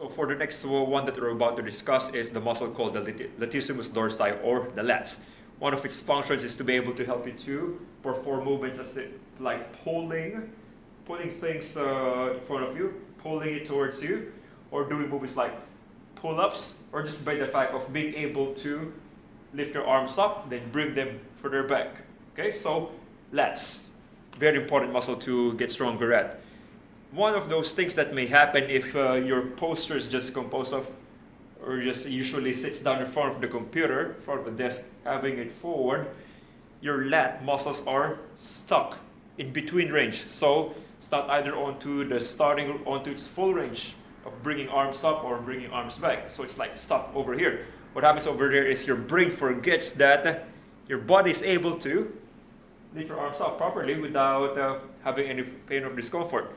So for the next one that we're about to discuss is the muscle called the latissimus dorsi, or the lats. One of its functions is to be able to help you to perform movements like pulling things in front of you, pulling it towards you, or doing movements like pull-ups, or just by the fact of being able to lift your arms up, then bring them further back. Okay, so lats, very important muscle to get stronger at. One of those things that may happen if your posture is just composed of, or just usually sits down in front of the computer, in front of the desk, having it forward, your lat muscles are stuck in between range. So it's not either onto its full range of bringing arms up or bringing arms back. So it's like stuck over here. What happens over there is your brain forgets that your body is able to lift your arms up properly without having any pain or discomfort.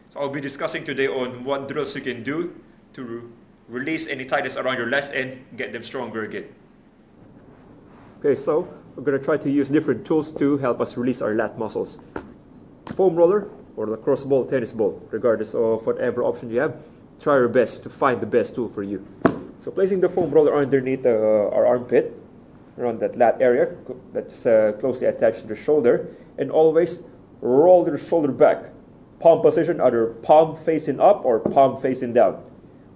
So I'll be discussing today on what drills you can do to release any tightness around your lats and get them stronger again. Okay, so we're going to try to use different tools to help us release our lat muscles. Foam roller or lacrosse ball, tennis ball, regardless of whatever option you have, try your best to find the best tool for you. So placing the foam roller underneath our armpit, around that lat area that's closely attached to the shoulder, and always roll the shoulder back. Palm position, either palm facing up or palm facing down.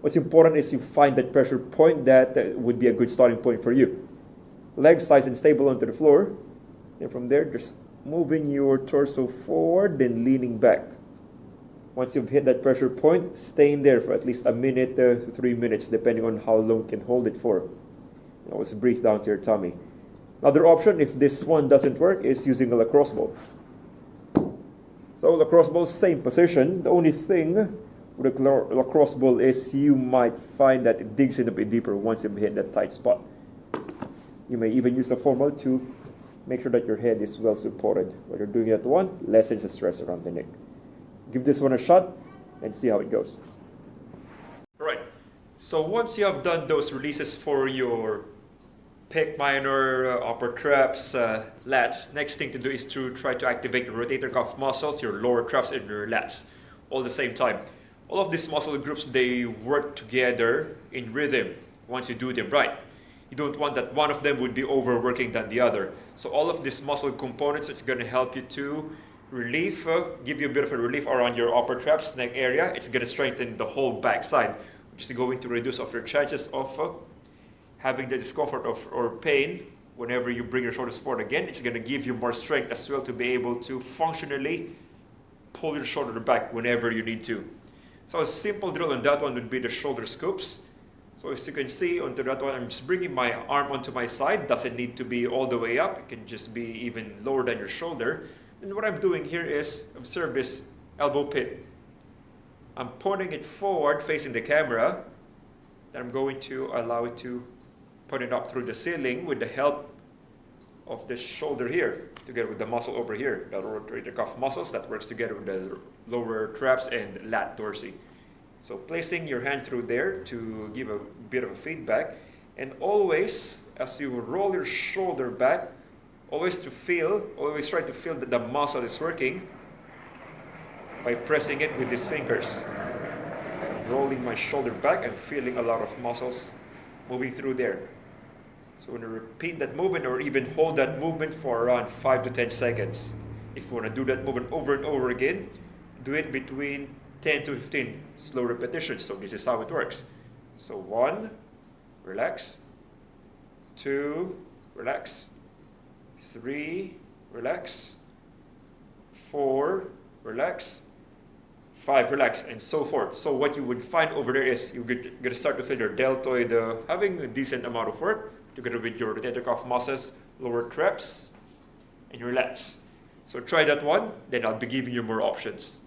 What's important is you find that pressure point that would be a good starting point for you. Legs nice and stable onto the floor. And from there, just moving your torso forward, then leaning back. Once you've hit that pressure point, stay in there for at least a minute to 3 minutes, depending on how long you can hold it for. And always breathe down to your tummy. Another option, if this one doesn't work, is using a lacrosse ball. So lacrosse ball, same position. The only thing with a lacrosse ball is you might find that it digs in a bit deeper once you've hit that tight spot. You may even use the foam roller to make sure that your head is well supported. While you're doing that one, lessens the stress around the neck. Give this one a shot and see how it goes. Alright, so once you have done those releases for your pec minor, upper traps, lats, next thing to do is to try to activate your rotator cuff muscles, your lower traps, and your lats all at the same time. All of these muscle groups, they work together in rhythm once you do them right. You don't want that one of them would be overworking than the other. So all of these muscle components, it's going to help you to give you a bit of a relief around your upper traps, neck area. It's going to strengthen the whole back side, which is going to reduce your chances of having the discomfort or pain whenever you bring your shoulders forward again. It's going to give you more strength as well to be able to functionally pull your shoulder back whenever you need to. So a simple drill on that one would be the shoulder scoops. So as you can see onto that one, I'm just bringing my arm onto my side. Doesn't need to be all the way up. It can just be even lower than your shoulder. And what I'm doing here is, observe this elbow pit. I'm pointing it forward facing the camera. Then I'm going to allow it to point it up through the ceiling with the help of the shoulder here, together with the muscle over here, the rotator cuff muscles that works together with the lower traps and lat dorsi. So placing your hand through there to give a bit of a feedback, and always as you roll your shoulder back, always try to feel that the muscle is working by pressing it with these fingers. So I'm rolling my shoulder back and feeling a lot of muscles moving through there. So when you repeat that movement or even hold that movement for around 5 to 10 seconds. If you want to do that movement over and over again, do it between 10 to 15 slow repetitions. So this is how it works. So 1, relax. 2, relax. 3, relax. 4, relax. 5, relax, and so forth. So what you would find over there is you're going to start to feel your deltoid having a decent amount of work, together with your rotator cuff muscles, lower traps, and your lats. So try that one, then I'll be giving you more options.